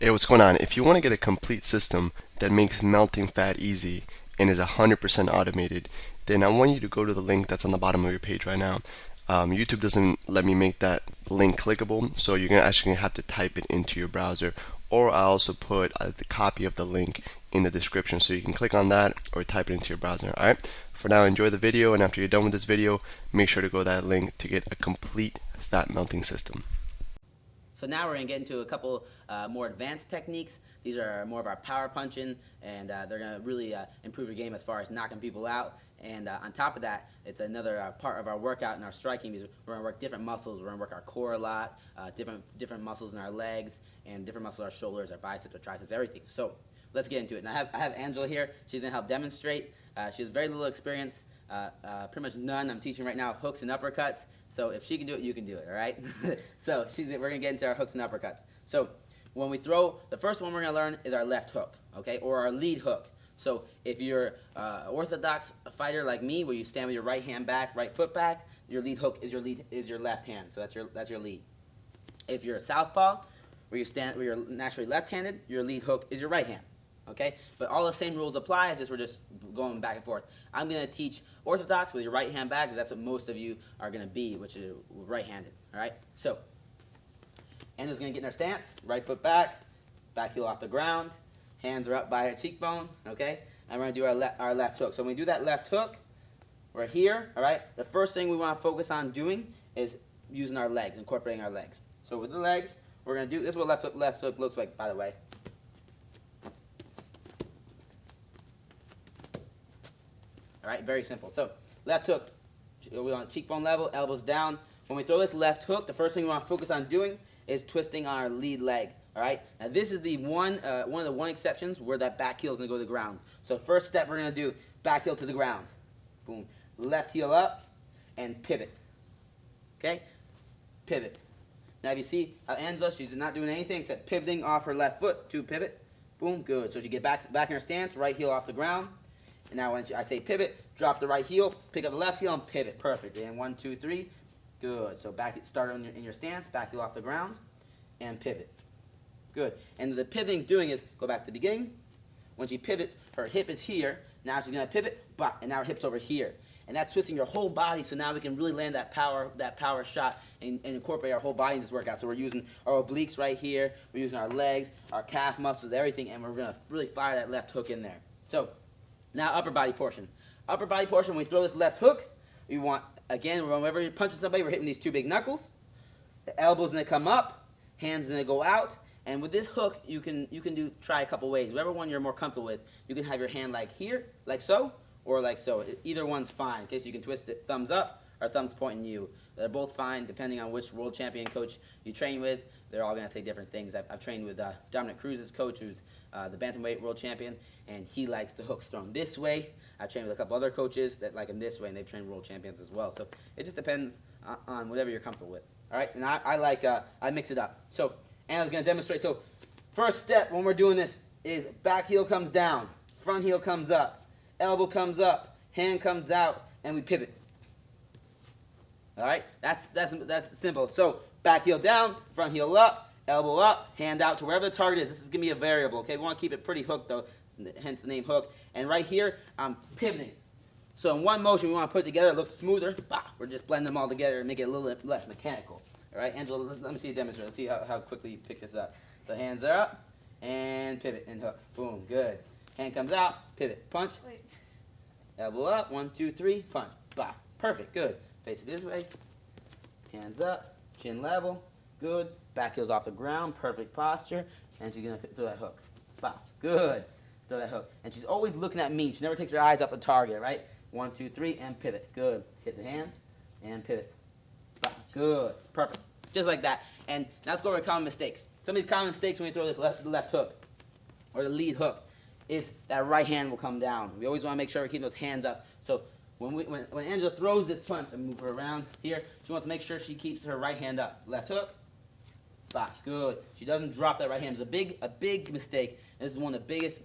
Hey, what's going on? If you want to get a complete system that makes melting fat easy and is 100% automated, then I want you to go to the link that's on the bottom of your page right now. YouTube doesn't let me make that link clickable, so you're actually gonna have to type it into your browser, or I also put the copy of the link in the description, so you can click on that or type it into your browser. All right. For now, enjoy the video, and after you're done with this video, make sure to go to that link to get a complete fat melting system. So now we're going to get into a couple more advanced techniques. These are more of our power punching, and they're going to really improve your game as far as knocking people out. And on top of that, it's another part of our workout and our striking, because we're going to work different muscles. We're going to work our core a lot, different muscles in our legs, and different muscles in our shoulders, our biceps, our triceps, everything. So let's get into it. And I have Angela here. She's going to help demonstrate. She has very little experience. Pretty much none. I'm teaching right now hooks and uppercuts. So if she can do it, you can do it, all right? So we're going to get into our hooks and uppercuts. So when we throw, the first one we're going to learn is our left hook, okay, or our lead hook. So if you're an orthodox fighter like me, where you stand with your right hand back, right foot back, your lead hook is your left hand. So that's your lead. If you're a southpaw, where you're naturally left-handed, your lead hook is your right hand. Okay, but all the same rules apply. It's just we're just going back and forth. I'm going to teach orthodox with your right hand back, because that's what most of you are going to be, which is right-handed. All right, so Anna's going to get in our stance, right foot back heel off the ground, hands are up by her cheekbone. Okay, and we're going to do our left hook. So when we do that left hook, we're here. All right, the first thing we want to focus on doing is using our legs, incorporating our legs. So with the legs, we're going to do this. Is what left hook looks like, by the way. All right, very simple. So left hook, we want cheekbone level, elbows down. When we throw this left hook, the first thing we want to focus on doing is twisting our lead leg. All right. Now this is the one of the exceptions where that back heel is going to go to the ground. So first step we're going to do back heel to the ground. Boom. Left heel up and pivot. Okay. Pivot. Now if you see how Angela, she's not doing anything except pivoting off her left foot to pivot. Boom. Good. So she get back in her stance, right heel off the ground. And now when I say pivot, drop the right heel, pick up the left heel, and pivot. Perfect. And 1, 2, 3. Good. So start in your stance, back heel off the ground, and pivot. Good. And the pivoting's doing is, go back to the beginning. When she pivots, her hip is here. Now she's going to pivot, and now her hip's over here. And that's twisting your whole body, so now we can really land that power shot and incorporate our whole body in this workout. So we're using our obliques right here. We're using our legs, our calf muscles, everything, and we're going to really fire that left hook in there. So now upper body portion. Upper body portion, when we throw this left hook, we want, again, whenever you're punching somebody, we're hitting these two big knuckles. The elbow's going to come up, hands going to go out. And with this hook, you can try a couple ways. Whatever one you're more comfortable with. You can have your hand like here, like so, or like so. Either one's fine. Okay, so you can twist it thumbs up or thumbs pointing you. They're both fine depending on which world champion coach you train with. They're all going to say different things. I've trained with Dominic Cruz's coach, who's the bantamweight world champion, and he likes the hooks thrown this way. I've trained with a couple other coaches that like them this way, and they've trained world champions as well. So it just depends on whatever you're comfortable with. All right, and I mix it up. So Anna's going to demonstrate. So first step when we're doing this is back heel comes down, front heel comes up, elbow comes up, hand comes out, and we pivot. All right, that's simple. So back heel down, front heel up, elbow up, hand out to wherever the target is. This is going to be a variable, okay? We want to keep it pretty hooked, though, hence the name hook. And right here, I'm pivoting. So in one motion, we want to put it together. It looks smoother. Bah, we're just blending them all together and make it a little less mechanical. All right, Angela, let me see you demonstrate. Let's see how quickly you pick this up. So hands are up, and pivot and hook. Boom, good. Hand comes out, pivot, punch. Wait. Elbow up, 1, 2, 3, punch. Bah, perfect, good. Face it this way. Hands up, chin level, good. Back heel's off the ground, perfect posture. And she's going to throw that hook. Bah, good. Throw that hook. And she's always looking at me. She never takes her eyes off the target, right? 1, 2, 3, and pivot. Good. Hit the hands, and pivot. Bah, good. Perfect. Just like that. And now let's go over common mistakes. Some of these common mistakes when we throw this left hook, or the lead hook, is that right hand will come down. We always want to make sure we keep those hands up. So when Angela throws this punch, and move her around here, she wants to make sure she keeps her right hand up. Left hook, bah, good. She doesn't drop that right hand. It's a big mistake. And this is one of the biggest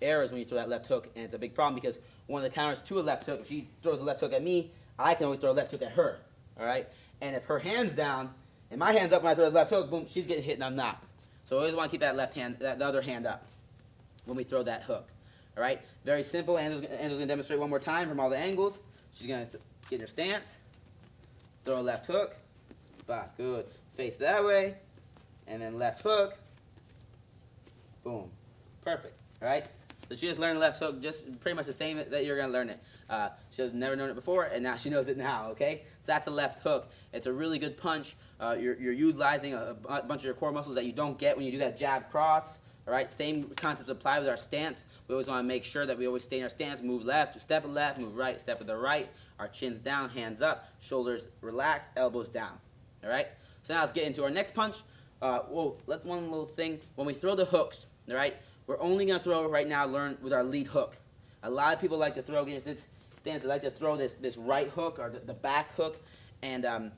errors when you throw that left hook, and it's a big problem because one of the counters to a left hook, if she throws a left hook at me, I can always throw a left hook at her. All right? And if her hand's down and my hand's up when I throw this left hook, boom, she's getting hit and I'm not. So always want to keep that left hand, the other hand up when we throw that hook. All right, very simple. Angela's going to demonstrate one more time from all the angles. She's going to get her stance, throw a left hook, bah, good. Face that way, and then left hook, boom, perfect. All right. So she just learned left hook, just pretty much the same that you're going to learn it. She has never known it before, and now she knows it now, okay? So that's a left hook. It's a really good punch. You're utilizing a bunch of your core muscles that you don't get when you do that jab cross, all right? Same concept apply with our stance. We always want to make sure that we always stay in our stance, move left, step to the left, move right, step to the right. Our chin's down, hands up, shoulders relaxed, elbows down, all right? So now let's get into our next punch. Whoa, let's one little thing. When we throw the hooks, all right? We're only going to throw right now, learn with our lead hook. A lot of people like to throw against this stance. They like to throw this right hook or the back hook. And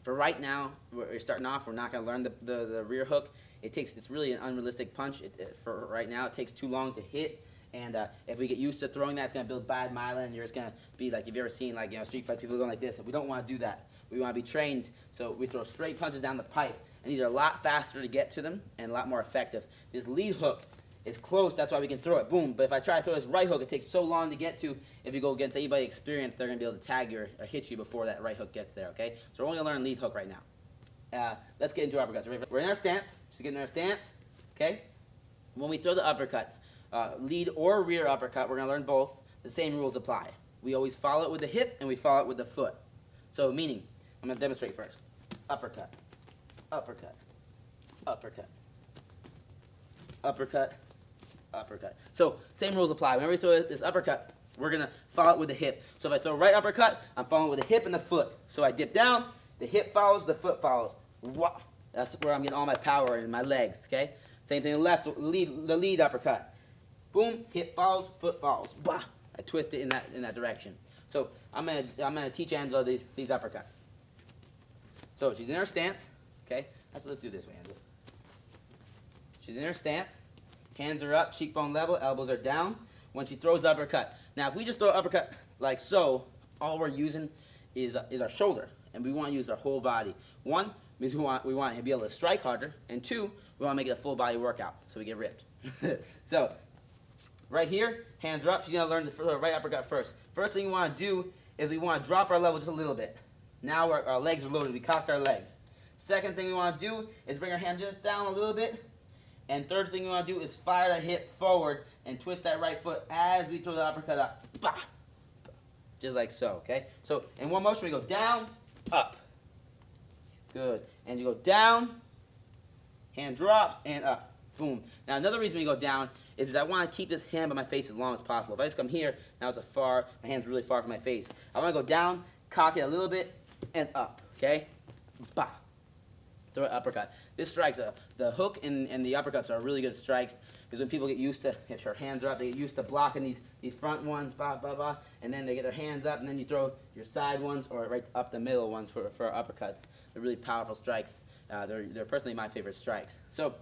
for right now, we're starting off. We're not going to learn the rear hook. It's really an unrealistic punch. For right now, it takes too long to hit. And if we get used to throwing that, it's going to build bad myelin. And you're just going to be like, if you've ever seen like street fight people going like this. We don't want to do that. We want to be trained. So we throw straight punches down the pipe. And these are a lot faster to get to them and a lot more effective. This lead hook is close, that's why we can throw it, boom. But if I try to throw this right hook, it takes so long to get to. If you go against anybody experienced, they're going to be able to tag you or hit you before that right hook gets there, okay? So we're only going to learn lead hook right now. Let's get into uppercuts. We're in our stance. She's getting in our stance, okay? When we throw the uppercuts, lead or rear uppercut, we're going to learn both. The same rules apply. We always follow it with the hip and we follow it with the foot. So meaning, I'm going to demonstrate first. Uppercut, uppercut, uppercut, uppercut, uppercut. So same rules apply. Whenever we throw this uppercut, we're going to follow it with the hip. So if I throw right uppercut, I'm following with the hip and the foot. So I dip down, the hip follows, the foot follows. Wah! That's where I'm getting all my power in my legs, okay? Same thing left, the lead uppercut. Boom, hip follows, foot follows. Bah! I twist it in that direction. So I'm gonna teach Angela these uppercuts. So she's in her stance, okay? Actually, let's do this way, Angela. She's in her stance. Hands are up, cheekbone level, elbows are down. When she throws the uppercut. Now, if we just throw an uppercut like so, all we're using is our shoulder, and we want to use our whole body. One, means we want to be able to strike harder, and two, we want to make it a full body workout, so we get ripped. So, right here, hands are up. She's going to learn the right uppercut first. First thing we want to do is we want to drop our level just a little bit. Now our legs are loaded. We cocked our legs. Second thing we want to do is bring our hand just down a little bit. And third thing we want to do is fire the hip forward and twist that right foot as we throw the uppercut up. Bah! Just like so, okay? So in one motion we go down, up. Good. And you go down, hand drops, and up. Boom. Now another reason we go down is because I want to keep this hand by my face as long as possible. If I just come here, now it's my hand's really far from my face. I want to go down, cock it a little bit, and up, okay? Bah! Throw an uppercut. This strikes, the hook and the uppercuts are really good strikes because when people get used to, if their hands are up, they get used to blocking these front ones, bah, bah, bah, and then they get their hands up, and then you throw your side ones or right up the middle ones for uppercuts. They're really powerful strikes. They're personally my favorite strikes. So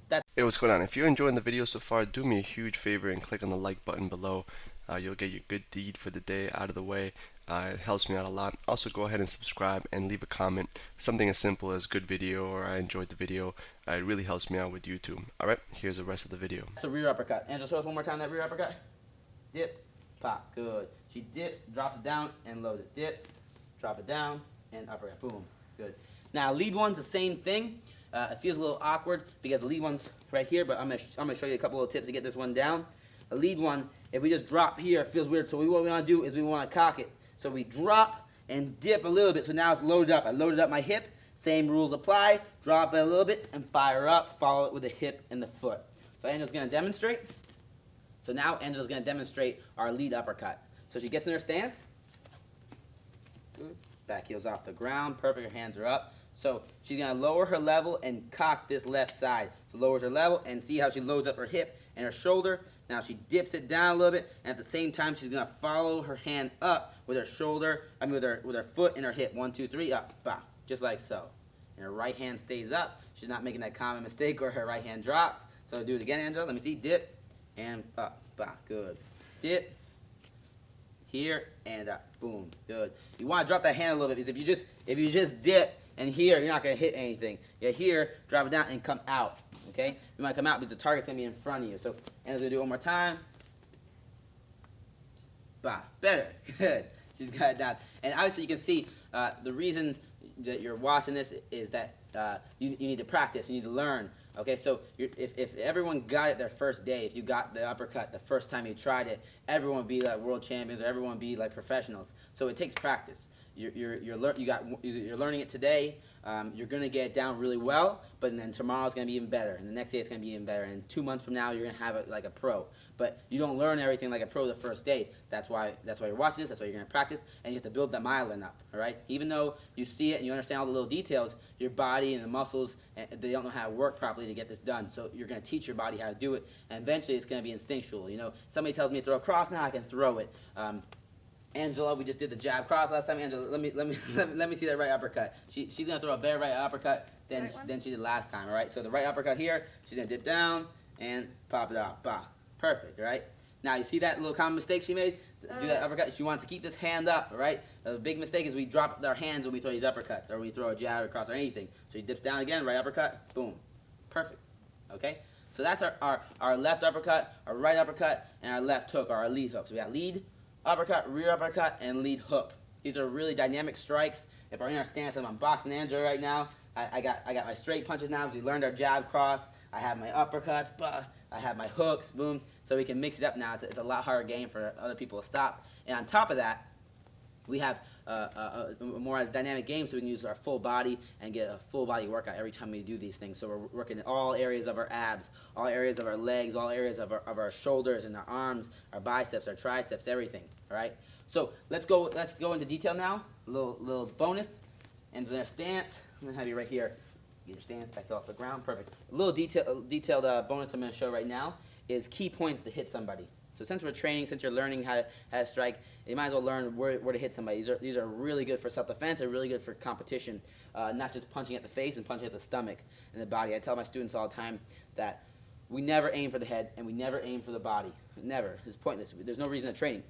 that's... Hey, what's going on? If you're enjoying the video so far, do me a huge favor and click on the like button below. You'll get your good deed for the day out of the way. It helps me out a lot. Also, go ahead and subscribe and leave a comment. Something as simple as good video or I enjoyed the video. It really helps me out with YouTube. Alright, here's the rest of the video. That's a rear uppercut. Angela, show us one more time that rear uppercut. Dip, pop, good. She dips, drops it down, and loads it. Dip, drop it down, and uppercut. Boom, good. Now, lead one's the same thing. It feels a little awkward because the lead one's right here, but I'm gonna show you a couple of tips to get this one down. A lead one, if we just drop here, it feels weird. So what we want to do is we want to cock it. So we drop and dip a little bit. So now it's loaded up. I loaded up my hip. Same rules apply. Drop it a little bit and fire up. Follow it with the hip and the foot. So Angela's going to demonstrate. So now Angela's going to demonstrate our lead uppercut. So she gets in her stance. Good. Back heels off the ground. Perfect. Her hands are up. So she's going to lower her level and cock this left side. So lowers her level and see how she loads up her hip and her shoulder. Now she dips it down a little bit, and at the same time she's gonna follow her hand up with her shoulder. With her foot and her hip. 1, 2, 3, up, bah, just like so. And her right hand stays up. She's not making that common mistake where her right hand drops. So do it again, Angela. Let me see. Dip and up, bah, good. Dip here and up, boom, good. You want to drop that hand a little bit because if you just dip And here, you're not going to hit anything. You're here, drop it down, and come out. Okay? You might come out because the target's going to be in front of you. So, and as we do it one more time. Bah, better. Good. She's got it down. And obviously, you can see the reason that you're watching this is that you need to practice. You need to learn. Okay, so if everyone got it their first day, if you got the uppercut the first time you tried it, everyone would be like world champions, or everyone would be like professionals. So it takes practice. You're learning it today. You're gonna get it down really well, but then tomorrow's gonna be even better, and the next day it's gonna be even better, and 2 months from now you're gonna have it like a pro. But you don't learn everything like a pro the first day. That's why you're watching this. That's why you're gonna practice, and you have to build that myelin up. All right. Even though you see it and you understand all the little details, your body and the muscles they don't know how to work properly to get this done. So you're gonna teach your body how to do it, and eventually it's gonna be instinctual. You know, somebody tells me to throw a cross, now I can throw it. Angela, we just did the jab cross last time. Angela, let me see that right uppercut. She's gonna throw a better right uppercut than she did last time. All right. So the right uppercut here, she's gonna dip down and pop it off. Bah. Perfect. All right. Now you see that little common mistake she made. Do that uppercut. She wants to keep this hand up. All right. The big mistake is we drop our hands when we throw these uppercuts, or we throw a jab across or anything. So she dips down again, right uppercut, boom, perfect. Okay. So that's our left uppercut, our right uppercut, and our left hook, or our lead hook. So we got lead, uppercut, rear uppercut, and lead hook. These are really dynamic strikes. If we're in our stance, I'm boxing Angela right now. I got my straight punches now because we learned our jab cross. I have my uppercuts, I have my hooks, boom. So we can mix it up now. It's a lot harder game for other people to stop. And on top of that, we have a more dynamic game, so we can use our full body and get a full body workout every time we do these things. So we're working in all areas of our abs, all areas of our legs, all areas of our shoulders and our arms, our biceps, our triceps, everything. All right. So let's go into detail now. A little bonus. And their stance. I'm gonna have you right here. Get your stance back off the ground. Perfect. A little detailed bonus I'm going to show right now is key points to hit somebody. So since we're training, since you're learning how to strike, you might as well learn where to hit somebody. These are really good for self-defense. They're really good for competition, not just punching at the face and punching at the stomach and the body. I tell my students all the time that we never aim for the head and we never aim for the body. Never. It's pointless. There's no reason to training.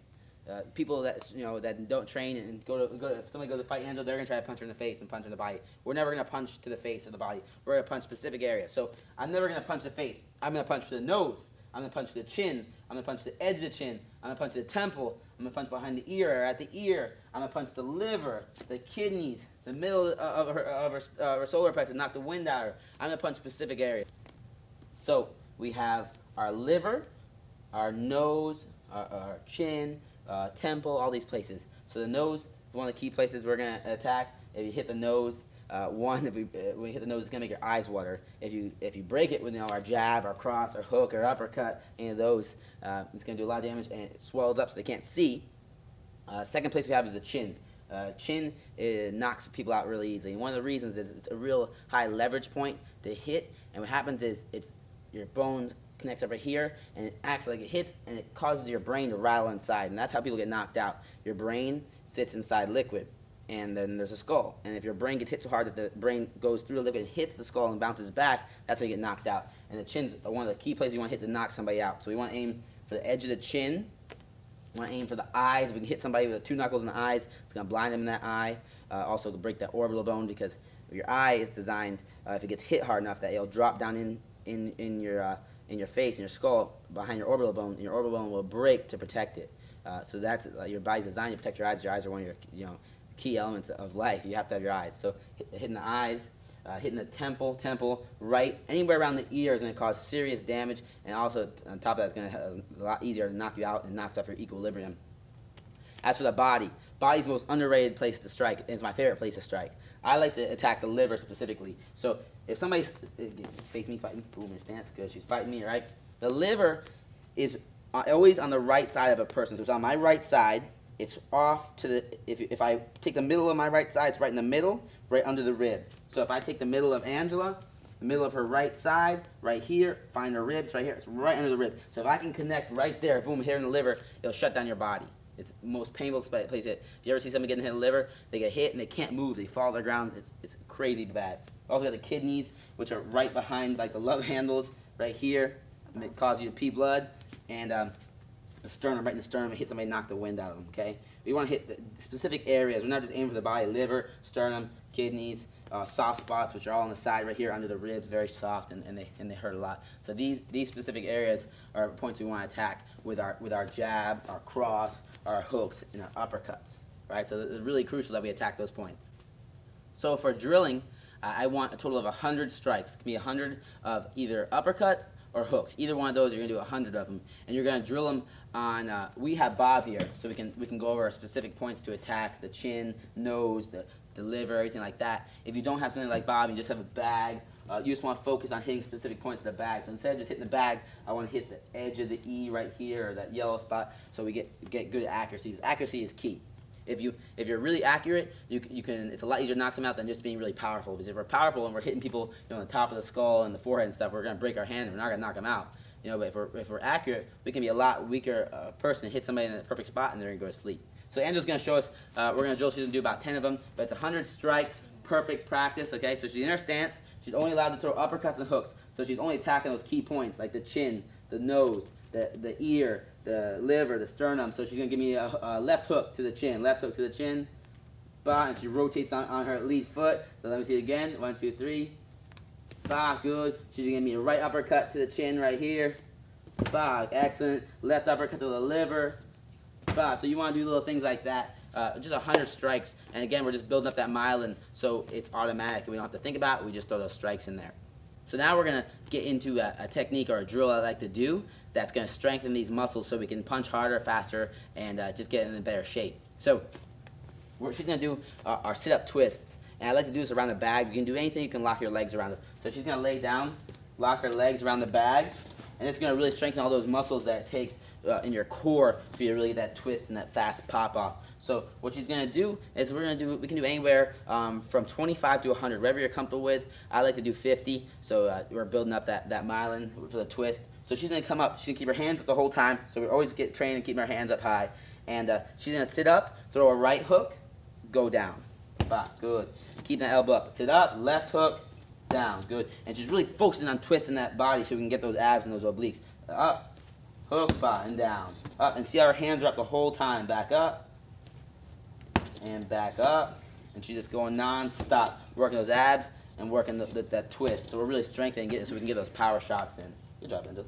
People that don't train and go to if somebody goes to fight Angela, they're gonna try to punch her in the face and punch her in the body. We're never gonna punch to the face or the body. We're gonna punch specific areas. So I'm never gonna punch the face. I'm gonna punch to the nose. I'm gonna punch to the chin. I'm gonna punch to the edge of the chin. I'm gonna punch to the temple. I'm gonna punch behind the ear or at the ear. I'm gonna punch the liver, the kidneys, the middle of her solar plexus, knock the wind out of her. I'm gonna punch specific areas. So we have our liver, our nose, our chin. Temple, all these places. So the nose is one of the key places we're going to attack. If you hit the nose, when you hit the nose, it's going to make your eyes water. If you break it with our jab, our cross, our hook, or uppercut, any of those, it's going to do a lot of damage, and it swells up so they can't see. Second place we have is the chin. Chin knocks people out really easily. And one of the reasons is it's a real high leverage point to hit, and what happens is it's your bones connects over here, and it acts like it hits, and it causes your brain to rattle inside, and that's how people get knocked out. Your brain sits inside liquid, and then there's a skull, and if your brain gets hit so hard that the brain goes through the liquid and hits the skull and bounces back, that's how you get knocked out. And the chin's one of the key places you want to hit to knock somebody out. So we want to aim for the edge of the chin. We want to aim for the eyes. If we can hit somebody with 2 knuckles in the eyes, it's going to blind them in that eye. Also to break that orbital bone, because your eye is designed, if it gets hit hard enough, that it'll drop down in your face, in your skull, behind your orbital bone, and your orbital bone will break to protect it. So that's your body's designed to protect your eyes. Your eyes are one of your key elements of life. You have to have your eyes. So hitting the eyes, hitting the temple, right, anywhere around the ear is going to cause serious damage, and also on top of that, it's going to be a lot easier to knock you out and knocks off your equilibrium. As for the body's the most underrated place to strike. It's my favorite place to strike. I like to attack the liver specifically. So if somebody's face me fighting, boom, in stance, good, she's fighting me, right? The liver is always on the right side of a person. So it's on my right side. It's off to the, if I take the middle of my right side, it's right in the middle, right under the rib. So if I take the middle of Angela, the middle of her right side, right here, find her ribs right here, it's right under the rib. So if I can connect right there, boom, here in the liver, it'll shut down your body. It's the most painful place. If you ever see somebody getting hit in the liver, they get hit and they can't move. They fall to the ground. It's crazy bad. Also got the kidneys, which are right behind like the love handles right here. It causes you to pee blood. And the sternum, right in the sternum, it hits somebody, knock the wind out of them, okay? We want to hit the specific areas. We're not just aiming for the body, liver, sternum, kidneys, soft spots, which are all on the side right here under the ribs, very soft, and they hurt a lot. So these specific areas are points we want to attack with our jab, our cross, our hooks, and our uppercuts. Right? So it's really crucial that we attack those points. So for drilling, I want a total of 100 strikes. It can be 100 of either uppercuts or hooks. Either one of those, you're going to do 100 of them. And you're going to drill them on, we have Bob here, so we can go over specific points to attack, the chin, nose, the liver, everything like that. If you don't have something like Bob, you just have a bag, you just want to focus on hitting specific points of the bag. So instead of just hitting the bag, I want to hit the edge of the E right here, or that yellow spot, so we get good accuracy. Because accuracy is key. If you're really accurate, you can. It's a lot easier to knock them out than just being really powerful. Because if we're powerful and we're hitting people, on the top of the skull and the forehead and stuff, we're gonna break our hand and we're not gonna knock them out. But if we're accurate, we can be a lot weaker person and hit somebody in the perfect spot and they're gonna go to sleep. So Angela's gonna show us. We're gonna drill. She's gonna do about 10 of them, but it's 100 strikes, perfect practice. Okay, so she's in her stance. She's only allowed to throw uppercuts and hooks. So she's only attacking those key points like the chin, the nose, the ear, the liver, the sternum. So she's going to give me a left hook to the chin, left hook to the chin. Bah, and she rotates on her lead foot. So let me see it again. 1, 2, 3. Bah, good. She's going to give me a right uppercut to the chin right here. Bah, excellent. Left uppercut to the liver. Bah, so you want to do little things like that. Just 100 strikes. And again, we're just building up that myelin so it's automatic. We don't have to think about it. We just throw those strikes in there. So now we're going to get into a technique or a drill I like to do that's going to strengthen these muscles so we can punch harder, faster, and just get in a better shape. So what she's going to do are sit-up twists. And I like to do this around the bag. You can do anything. You can lock your legs around it. So she's going to lay down, lock her legs around the bag, and it's going to really strengthen all those muscles that it takes in your core for you to really get that twist and that fast pop-off. So what she's going to do is we can do anywhere from 25 to 100, whatever you're comfortable with. I like to do 50, so we're building up that myelin for the twist. So she's going to come up. She's going to keep her hands up the whole time, so we always get trained and keep our hands up high. And she's going to sit up, throw a right hook, go down. Bah, good. Keep that elbow up. Sit up, left hook, down. Good. And she's really focusing on twisting that body so we can get those abs and those obliques. Up, hook, bah, and down. Up, and see how her hands are up the whole time. Back up. And back up, and she's just going non-stop, working those abs and working that twist. So we're really strengthening it so we can get those power shots in. Good job, Angel.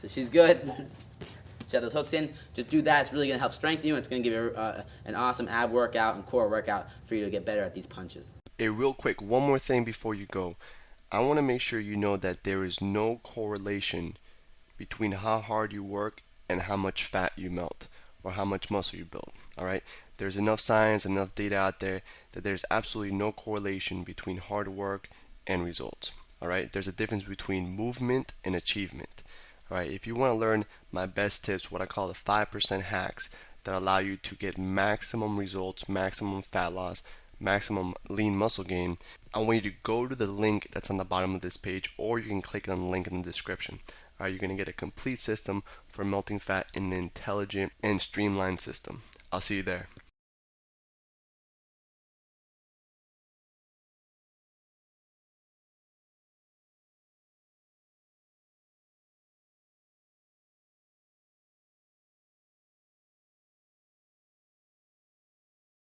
So she's good. She has those hooks in. Just do that. It's really going to help strengthen you, and it's going to give you an awesome ab workout and core workout for you to get better at these punches. Hey, real quick, one more thing before you go. I want to make sure you know that there is no correlation between how hard you work and how much fat you melt or how much muscle you build. All right? There's enough science, enough data out there that there's absolutely no correlation between hard work and results. All right? There's a difference between movement and achievement. All right? If you want to learn my best tips, what I call the 5% hacks that allow you to get maximum results, maximum fat loss, maximum lean muscle gain, I want you to go to the link that's on the bottom of this page, or you can click on the link in the description. All right, you're going to get a complete system for melting fat in an intelligent and streamlined system. I'll see you there.